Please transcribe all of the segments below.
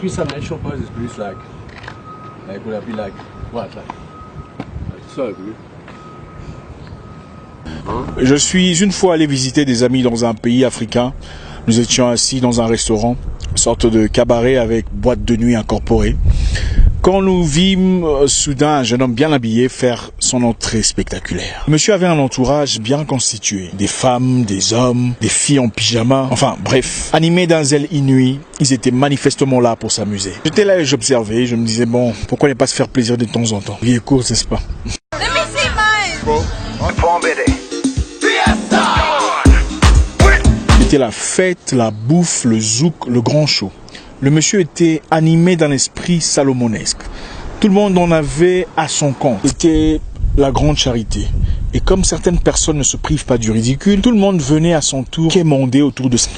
Excuse some natural pose is plus like would I be like what like so good. Je suis une fois allé visiter des amis dans un pays africain. Nous étions assis dans un restaurant, sorte de cabaret avec boîte de nuit incorporée. Quand nous vîmes soudain un jeune homme bien habillé faire son entrée spectaculaire. Le monsieur avait un entourage bien constitué. Des femmes, des hommes, des filles en pyjama. Enfin bref, animés d'un zèle inouï, ils étaient manifestement là pour s'amuser. J'étais là et j'observais, je me disais bon, pourquoi ne pas se faire plaisir de temps en temps. Vie est courte, n'est-ce pas? Let me see mine. C'était la fête, la bouffe, le zouk, le grand show. Le monsieur était animé d'un esprit salomonesque. Tout le monde en avait à son compte. C'était la grande charité. Et comme certaines personnes ne se privent pas du ridicule, tout le monde venait à son tour quémander autour de ça.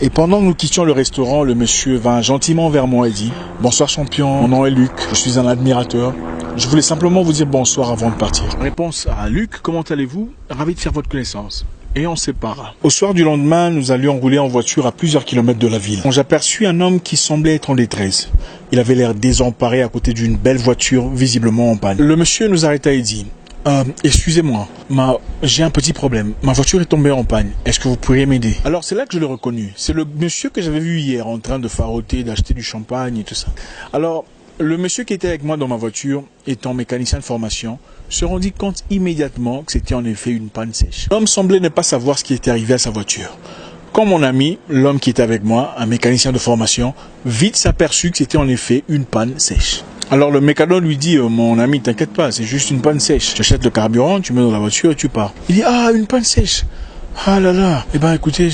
Et pendant que nous quittions le restaurant, le monsieur vint gentiment vers moi et dit « Bonsoir champion, mon nom est Luc, je suis un admirateur. Je voulais simplement vous dire bonsoir avant de partir. » Réponse à Luc, comment allez-vous? Ravi de faire votre connaissance. Et on sépara. Au soir du lendemain, nous allions rouler en voiture à plusieurs kilomètres de la ville. J'aperçus un homme qui semblait être en détresse. Il avait l'air désemparé à côté d'une belle voiture visiblement en panne. Le monsieur nous arrêta et dit excusez-moi, j'ai un petit problème. Ma voiture est tombée en panne. Est-ce que vous pourriez m'aider? Alors c'est là que je l'ai reconnu. C'est le monsieur que j'avais vu hier en train de faroter, d'acheter du champagne et tout ça. Alors, le monsieur qui était avec moi dans ma voiture, étant mécanicien de formation, se rendit compte immédiatement que c'était en effet une panne sèche. L'homme semblait ne pas savoir ce qui était arrivé à sa voiture. Quand mon ami, l'homme qui était avec moi, un mécanicien de formation, vite s'aperçut que c'était en effet une panne sèche. Alors le mécano lui dit mon ami, t'inquiète pas, c'est juste une panne sèche. Tu achètes le carburant, tu mets dans la voiture et tu pars. Il dit une panne sèche. Ah là là. Eh ben écoutez,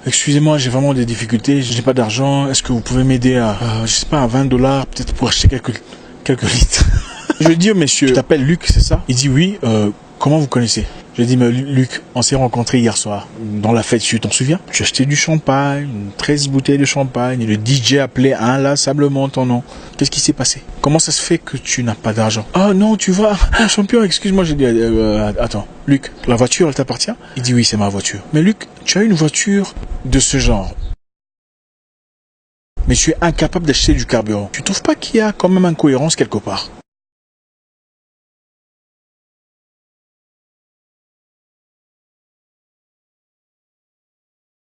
excusez-moi, j'ai vraiment des difficultés, j'ai pas d'argent. Est-ce que vous pouvez m'aider à, je sais pas, à $20 peut-être pour acheter quelques litres. Je lui dis au monsieur, tu t'appelles Luc, c'est ça? Il dit oui, comment vous connaissez? Je lui dis, mais Luc, on s'est rencontrés hier soir, dans la fête, tu t'en souviens? Tu as acheté du champagne, 13 bouteilles de champagne, et le DJ appelait inlassablement ton nom. Qu'est-ce qui s'est passé? Comment ça se fait que tu n'as pas d'argent? Ah non, tu vois, champion, excuse-moi, j'ai dit, attends, Luc, la voiture, elle t'appartient? Il dit oui, c'est ma voiture. Mais Luc, tu as une voiture de ce genre, mais tu es incapable d'acheter du carburant. Tu trouves pas qu'il y a quand même incohérence quelque part?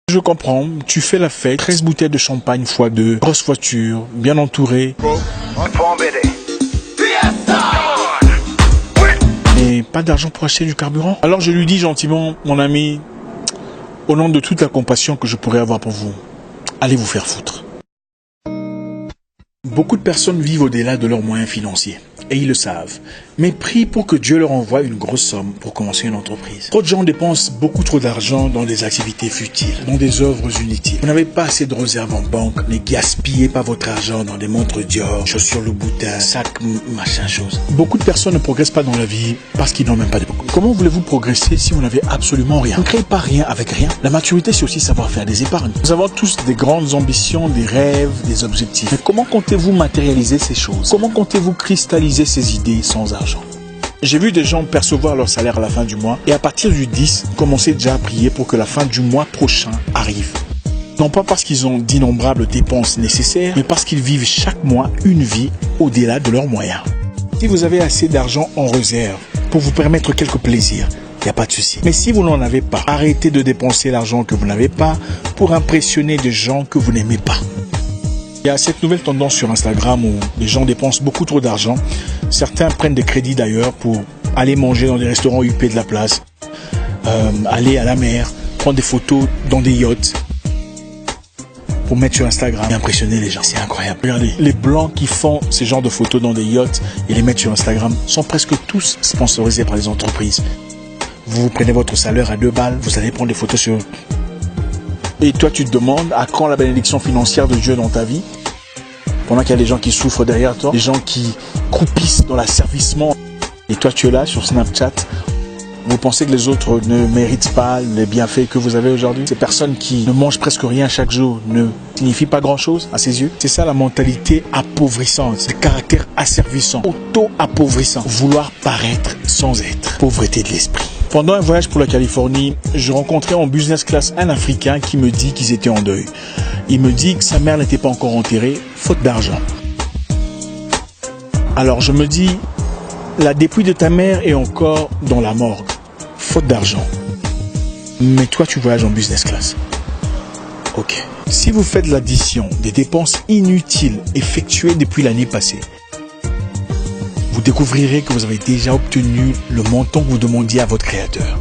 Je comprends, tu fais la fête, 13 bouteilles de champagne x2, grosse voiture, bien entourée. Mais pas d'argent pour acheter du carburant. Alors je lui dis gentiment, mon ami, au nom de toute la compassion que je pourrais avoir pour vous, allez vous faire foutre. Beaucoup de personnes vivent au-delà de leurs moyens financiers. Et ils le savent, mais prient pour que Dieu leur envoie une grosse somme pour commencer une entreprise. Trop de gens dépensent beaucoup trop d'argent dans des activités futiles, dans des œuvres inutiles. Vous n'avez pas assez de réserves en banque, ne gaspillez pas votre argent dans des montres Dior, chaussures Louboutin, sacs, machin chose. Beaucoup de personnes ne progressent pas dans la vie parce qu'ils n'ont même pas de beaucoup. Comment voulez-vous progresser si vous n'avez absolument rien? Vous ne créez pas rien avec rien. La maturité, c'est aussi savoir faire des épargnes. Nous avons tous des grandes ambitions, des rêves, des objectifs. Mais comment comptez-vous matérialiser ces choses? Comment comptez-vous cristalliser ces idées sans argent? J'ai vu des gens percevoir leur salaire à la fin du mois et à partir du 10, commencer déjà à prier pour que la fin du mois prochain arrive. Non pas parce qu'ils ont d'innombrables dépenses nécessaires, mais parce qu'ils vivent chaque mois une vie au-delà de leurs moyens. Si vous avez assez d'argent en réserve pour vous permettre quelques plaisirs, il n'y a pas de souci. Mais si vous n'en avez pas, arrêtez de dépenser l'argent que vous n'avez pas pour impressionner des gens que vous n'aimez pas. Il y a cette nouvelle tendance sur Instagram où les gens dépensent beaucoup trop d'argent. Certains prennent des crédits d'ailleurs pour aller manger dans des restaurants huppés de la place, aller à la mer, prendre des photos dans des yachts pour mettre sur Instagram et impressionner les gens. C'est incroyable. Regardez, les blancs qui font ces genres de photos dans des yachts et les mettent sur Instagram sont presque tous sponsorisés par les entreprises. Vous prenez votre salaire à 2 balles, vous allez prendre des photos sur... Et toi, tu te demandes à quand la bénédiction financière de Dieu dans ta vie? Pendant qu'il y a des gens qui souffrent derrière toi, des gens qui croupissent dans l'asservissement. Et toi, tu es là sur Snapchat. Vous pensez que les autres ne méritent pas les bienfaits que vous avez aujourd'hui? Ces personnes qui ne mangent presque rien chaque jour ne signifient pas grand-chose à ses yeux. C'est ça la mentalité appauvrissante, le caractère asservissant, auto-appauvrissant. Vouloir paraître sans être. Pauvreté de l'esprit. Pendant un voyage pour la Californie, je rencontrais en business class un Africain qui me dit qu'ils étaient en deuil. Il me dit que sa mère n'était pas encore enterrée, faute d'argent. Alors je me dis, la dépouille de ta mère est encore dans la morgue, faute d'argent. Mais toi tu voyages en business class. Ok. Si vous faites l'addition des dépenses inutiles effectuées depuis l'année passée, vous découvrirez que vous avez déjà obtenu le montant que vous demandiez à votre créateur.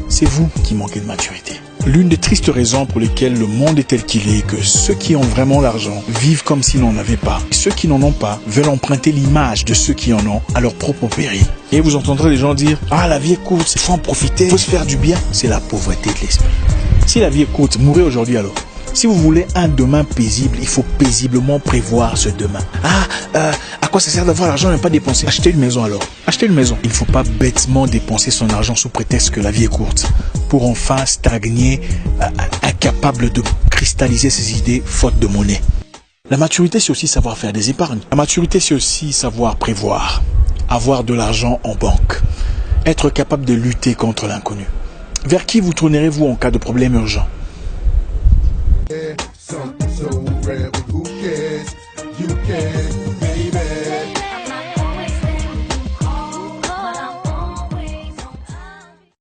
C'est vous qui manquez de maturité. L'une des tristes raisons pour lesquelles le monde est tel qu'il est, que ceux qui ont vraiment l'argent vivent comme s'ils n'en avaient pas. Ceux qui n'en ont pas veulent emprunter l'image de ceux qui en ont à leur propre péril. Et vous entendrez les gens dire « Ah, la vie est courte, il faut en profiter, il faut se faire du bien. » C'est la pauvreté de l'esprit. Si la vie est courte, mourrez aujourd'hui alors. Si vous voulez un demain paisible, il faut paisiblement prévoir ce demain. À quoi ça sert d'avoir l'argent et ne pas dépenser? Achetez une maison alors. Achetez une maison. Il ne faut pas bêtement dépenser son argent sous prétexte que la vie est courte, pour enfin stagner, incapable de cristalliser ses idées faute de monnaie. La maturité, c'est aussi savoir faire des épargnes. La maturité, c'est aussi savoir prévoir, avoir de l'argent en banque, être capable de lutter contre l'inconnu. Vers qui vous tournerez-vous en cas de problème urgent? Something so rare.